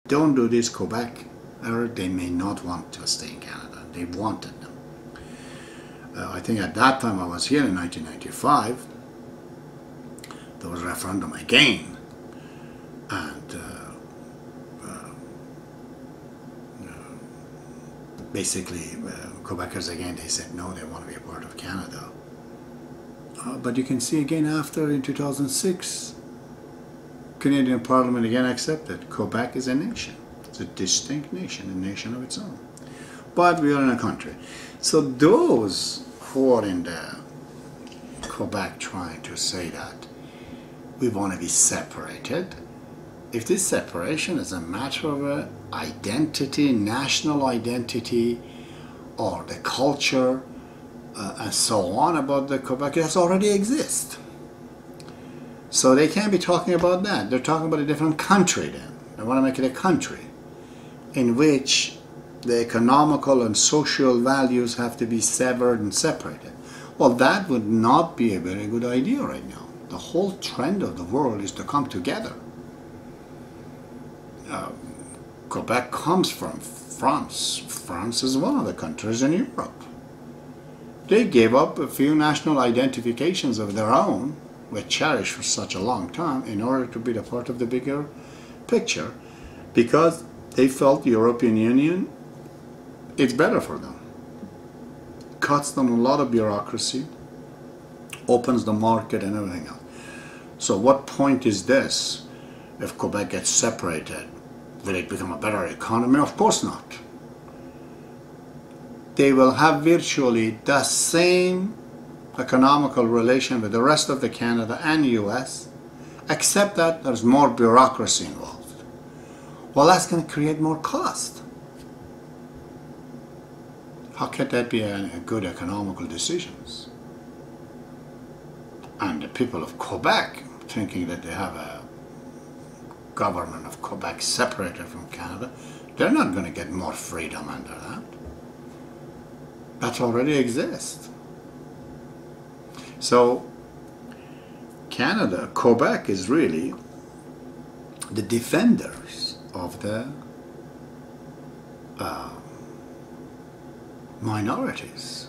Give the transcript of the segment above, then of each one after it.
don't do this, Quebec, or they may not want to stay in Canada. They wanted them. I think at that time I was here in 1995, there was a referendum again, and basically Quebecers again, they said no, they want to be a part of Canada. But you can see again after, in 2006, Canadian Parliament again accepted Quebec is a nation. It's a distinct nation, a nation of its own. But we are in a country. So those who are in the Quebec trying to say that we want to be separated, if this separation is a matter of identity, national identity, or the culture, and so on about the Quebec, it already exists. So they can't be talking about that. They're talking about a different country then. They want to make it a country in which the economical and social values have to be severed and separated. Well, that would not be a very good idea right now. The whole trend of the world is to come together. Quebec comes from France. France is one of the countries in Europe. They gave up a few national identifications of their own, were cherished for such a long time, in order to be a part of the bigger picture, because they felt the European Union, it's better for them. Cuts them a lot of bureaucracy, opens the market and everything else. So what point is this? If Quebec gets separated, will it become a better economy? Of course not. They will have virtually the same economical relation with the rest of the Canada and US, except that there's more bureaucracy involved. Well, that's going to create more cost. How can that be a good economical decisions? And the people of Quebec, thinking that they have a government of Quebec separated from Canada, they're not going to get more freedom under that. That already exists. So Canada, Quebec is really the defenders of the minorities.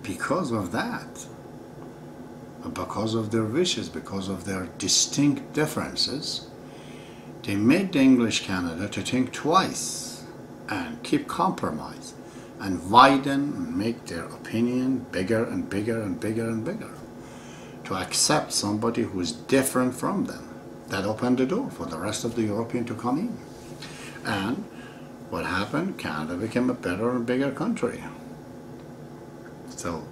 Because of that, because of their wishes, because of their distinct differences, they made the English Canada to think twice and keep compromise and widen and make their opinion bigger and bigger and bigger and bigger, to accept somebody who is different from them. That opened the door for the rest of the European to come in. And what happened? Canada became a better and bigger country. So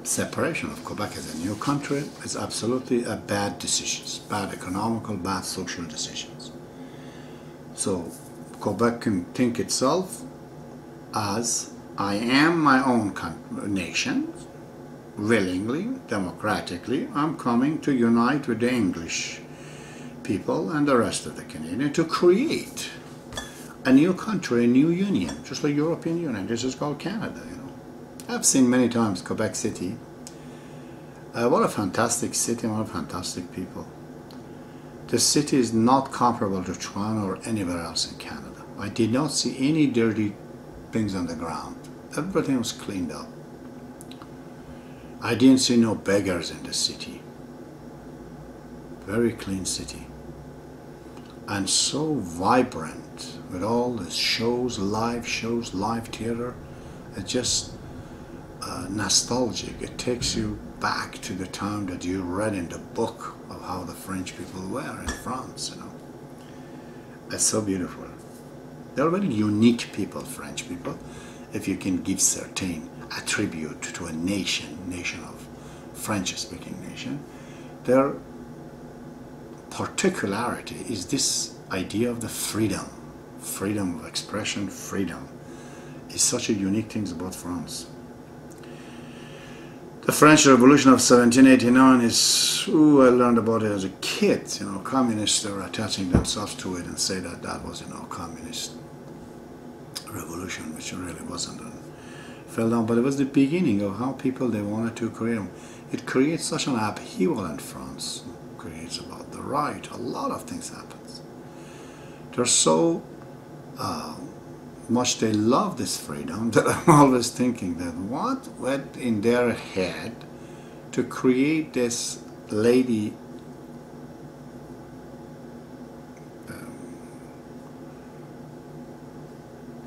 separation of Quebec as a new country is absolutely a bad decision. Bad economical, bad social decisions. So Quebec can think itself as, I am my own nation, willingly, democratically, I'm coming to unite with the English people and the rest of the Canadian to create a new country, a new union, just like European Union. This is called Canada, you know. I've seen many times Quebec City. What a fantastic city, what a fantastic people. The city is not comparable to Toronto or anywhere else in Canada. I did not see any dirty things on the ground. Everything was cleaned up. I didn't see no beggars in the city. Very clean city. And so vibrant with all the shows, live theater. It's just nostalgic. It takes you back to the time that you read in the book of how the French people were in France, you know. It's so beautiful. They're very unique people, French people, if you can give certain attribute to a nation of French-speaking nation. Their particularity is this idea of the freedom of expression, freedom is such a unique thing about France. The French Revolution of 1789 is, I learned about it as a kid, you know, communists are attaching themselves to it and say that that was, you know, communist revolution, which it really wasn't, and fell down. But it was the beginning of how people, they wanted to create. it creates such an upheaval in France. It creates about the right. A lot of things happens. They're so much they love this freedom that I'm always thinking that what went in their head to create this lady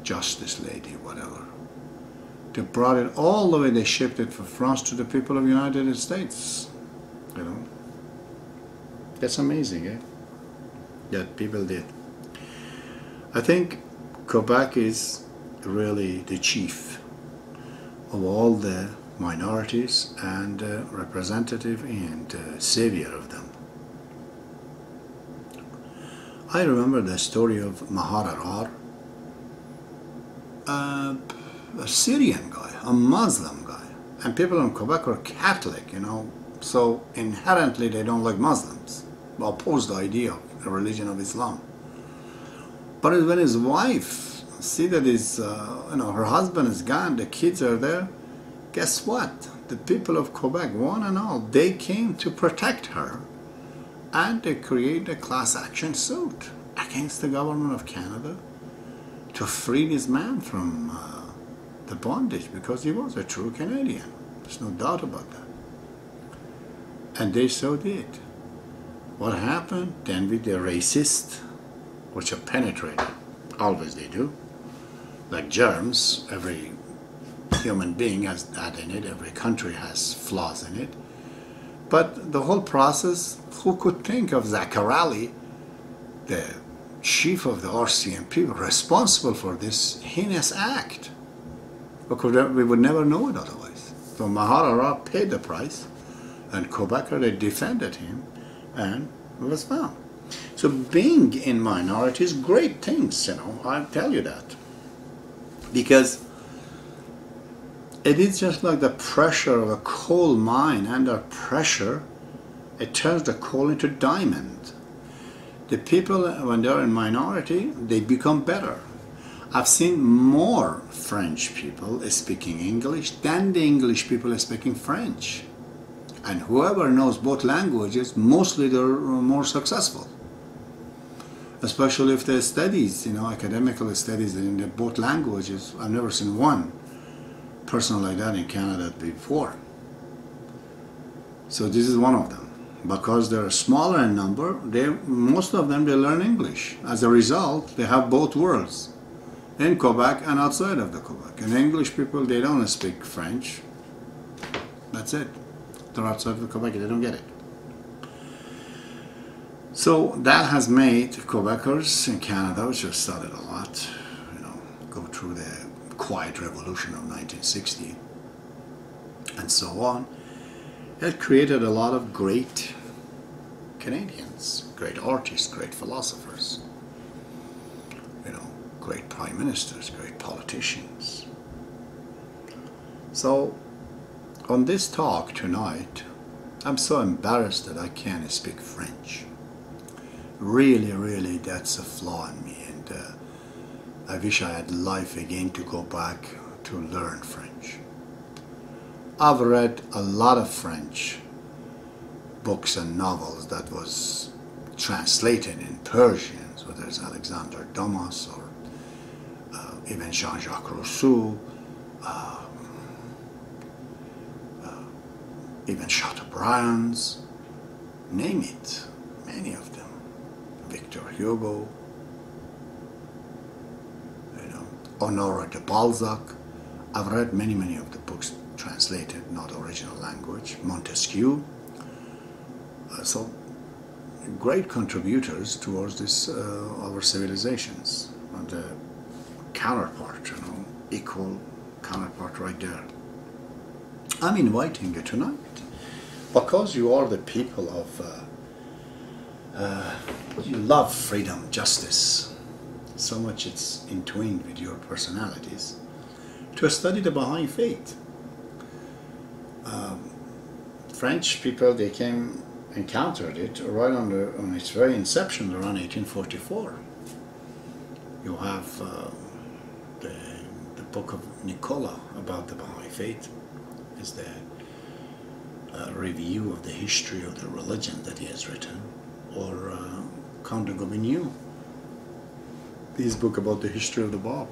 justice lady, whatever. They brought it all the way, they shipped it from France to the people of the United States. You know. That's amazing, eh? That people did. I think Quebec is really the chief of all the minorities and representative and savior of them. I remember the story of Mahararar, a Syrian guy, a Muslim guy, and people in Quebec are Catholic, you know, so inherently they don't like Muslims, oppose the idea of the religion of Islam. But when his wife see that his, her husband is gone, the kids are there, guess what? The people of Quebec, one and all, they came to protect her, and they create a class action suit against the government of Canada to free this man from the bondage, because he was a true Canadian. There's no doubt about that. And they so did. What happened? Then with the racist, which are penetrated, always they do, like germs, every human being has that in it, every country has flaws in it. But the whole process, who could think of Zaccarelli, the chief of the RCMP, responsible for this heinous act? Because we would never know it otherwise. So Mahararar paid the price, and Quebecers, they defended him, and it was found. So being in minorities, great things, you know, I'll tell you that. Because it is just like the pressure of a coal mine. Under pressure, it turns the coal into diamond. The people, when they're in minority, they become better. I've seen more French people speaking English than the English people speaking French. And whoever knows both languages, mostly they're more successful. Especially if their studies, you know, academical studies in the both languages. I've never seen one person like that in Canada before. So this is one of them. Because they're smaller in number, most of them, they learn English. As a result, they have both worlds, in Quebec and outside of the Quebec. And English people, they don't speak French. That's it. They're outside of the Quebec, they don't get it. So that has made Quebecers in Canada, which have studied a lot, you know, go through the quiet revolution of 1960 and so on. It created a lot of great Canadians, great artists, great philosophers, you know, great prime ministers, great politicians. So on this talk tonight, I'm so embarrassed that I can't speak French. Really, that's a flaw in me, and I wish I had life again to go back to learn French. I've read a lot of French books and novels that was translated in Persian, whether it's Alexander Dumas or even Jean-Jacques Rousseau, even Chateaubriand's, name it, many of them. Victor Hugo, you know, Honoré de Balzac. I've read many of the books translated, not original language. Montesquieu. So great contributors towards this our civilizations, and the counterpart, you know, equal counterpart right there. I'm inviting you tonight because you are the people of you love freedom, justice, so much it's entwined with your personalities, to study the Baha'i Faith. French people, they encountered it right on its very inception around 1844. You have the book of Nicola about the Baha'i Faith, is the review of the history of the religion that he has written, or Count de Gobineau, his book about the history of the Bab.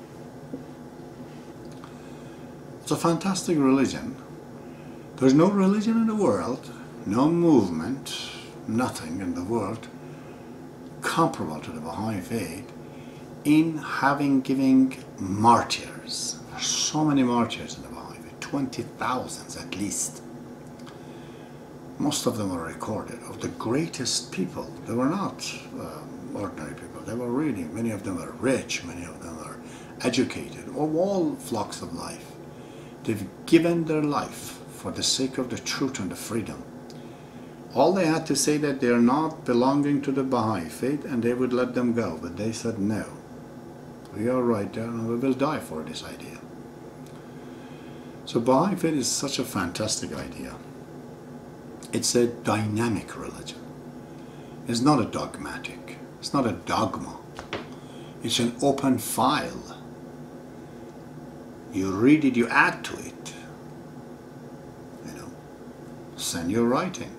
It's a fantastic religion. There's no religion in the world, no movement, nothing in the world comparable to the Baha'i Faith in giving martyrs. There's so many martyrs in the Baha'i Faith, 20,000 at least. Most of them are recorded, of the greatest people. They were not ordinary people. They were really, many of them are rich, many of them are educated, of all flocks of life. They've given their life for the sake of the truth and the freedom. All they had to say that they are not belonging to the Baha'i Faith, and they would let them go. But they said, no, we are right there and we will die for this idea. So Baha'i Faith is such a fantastic idea. It's a dynamic religion. It's not a dogmatic. It's not a dogma. It's an open file. You read it, you add to it. You know, send your writing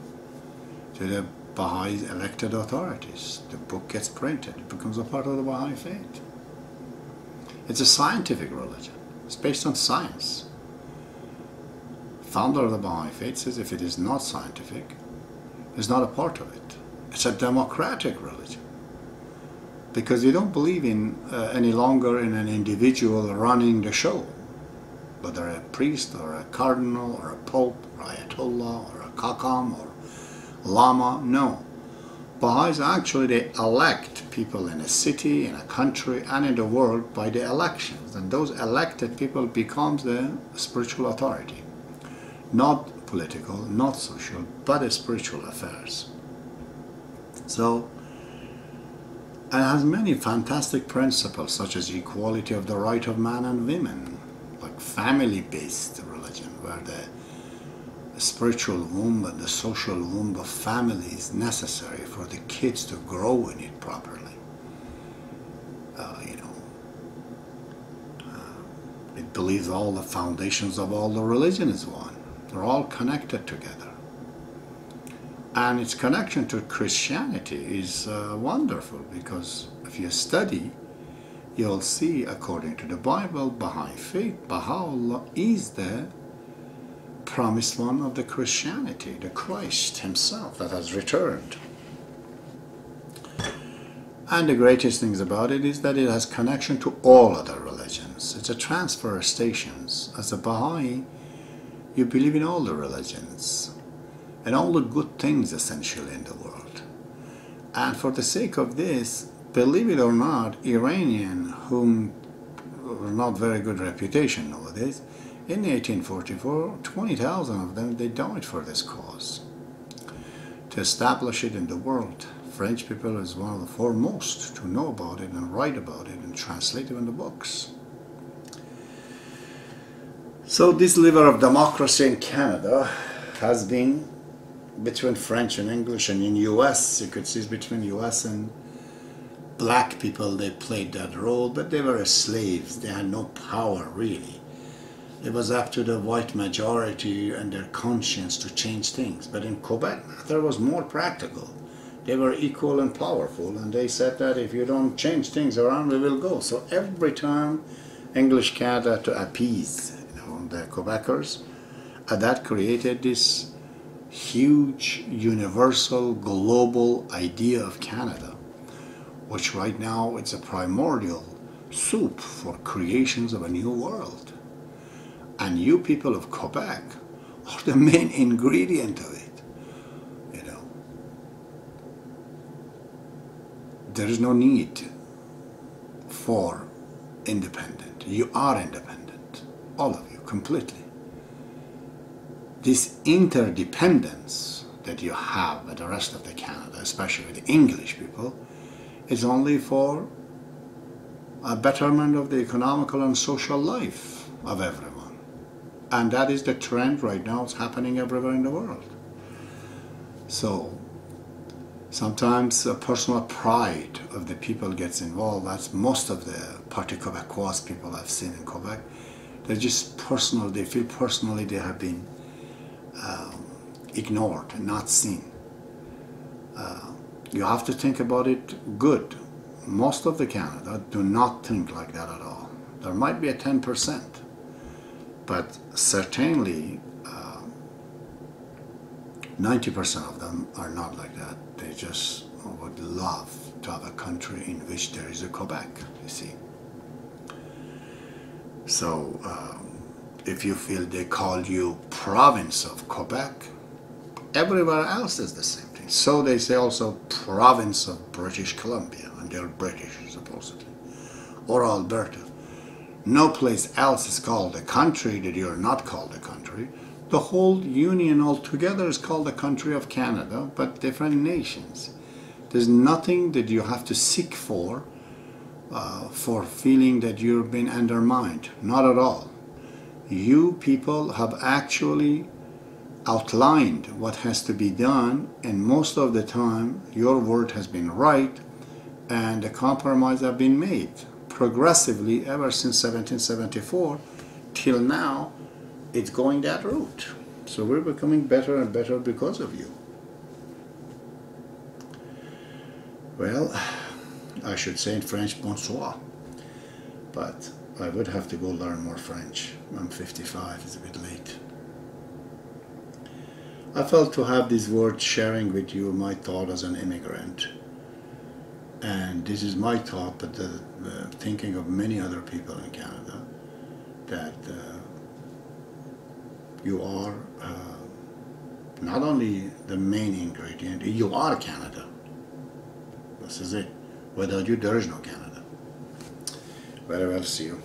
to the Baha'i elected authorities. The book gets printed. It becomes a part of the Baha'i Faith. It's a scientific religion. It's based on science. Founder of the Baha'i Faith says if it is not scientific, it's not a part of it. It's a democratic religion. Because you don't believe in any longer in an individual running the show. Whether a priest or a cardinal or a pope or ayatollah or a kakam or lama, no. Baha'is actually, they elect people in a city, in a country, and in the world by the elections. And those elected people becomes the spiritual authority. Not political, not social, but spiritual affairs. So, it has many fantastic principles, such as equality of the right of man and women, like family-based religion, where the spiritual womb and the social womb of family is necessary for the kids to grow in it properly. It believes all the foundations of all the religion is one. They're all connected together. And its connection to Christianity is wonderful, because if you study, you'll see, according to the Bible, Baha'i Faith, Baha'u'llah is the promised one of the Christianity, the Christ himself that has returned. And the greatest things about it is that it has connection to all other religions. It's a transfer of stations. As a Baha'i, you believe in all the religions and all the good things essentially in the world. And for the sake of this, believe it or not, Iranian, whom were not very good reputation nowadays, in 1844, 20,000 of them, they died for this cause, to establish it in the world. French people is one of the foremost to know about it and write about it and translate it in the books. So this liver of democracy in Canada has been between French and English, and in US, you could see it's between US and black people. They played that role, but they were slaves. They had no power, really. It was up to the white majority and their conscience to change things. But in Quebec, there was more practical. They were equal and powerful, and they said that if you don't change things around, we will go. So every time English Canada to appease the Quebecers, that created this huge, universal, global idea of Canada, which right now it's a primordial soup for creations of a new world. And you people of Quebec are the main ingredient of it. There is no need for independent. You are independent, all of you, completely. This interdependence that you have with the rest of the Canada, especially with the English people, is only for a betterment of the economical and social life of everyone. And that is the trend right now. It's happening everywhere in the world. So sometimes personal pride of the people gets involved. That's most of the Parti Québécois people I've seen in Quebec. They're just personal. They feel personally they have been ignored, not seen. You have to think about it good. Most of the Canada do not think like that at all. There might be a 10%, but certainly 90% of them are not like that. They just would love to have a country in which there is a Quebec, you see. So if you feel they call you province of Quebec, everywhere else is the same thing. So they say also province of British Columbia, and they're British supposedly, or Alberta. No place else is called a country that you're not called a country. The whole union altogether is called the country of Canada, but different nations. There's nothing that you have to seek for feeling that you're being undermined. Not at all. You people have actually outlined what has to be done, and most of the time your word has been right and a compromise have been made progressively ever since 1774 till now. It's going that route. So we're becoming better and better because of you. Well, I should say in French, bonsoir. But I would have to go learn more French. I'm 55, it's a bit late. I felt to have these words sharing with you my thought as an immigrant. And this is my thought, but the thinking of many other people in Canada, that you are not only the main ingredient, you are Canada. This is it. Without you, there is no Canada. Very well, see you.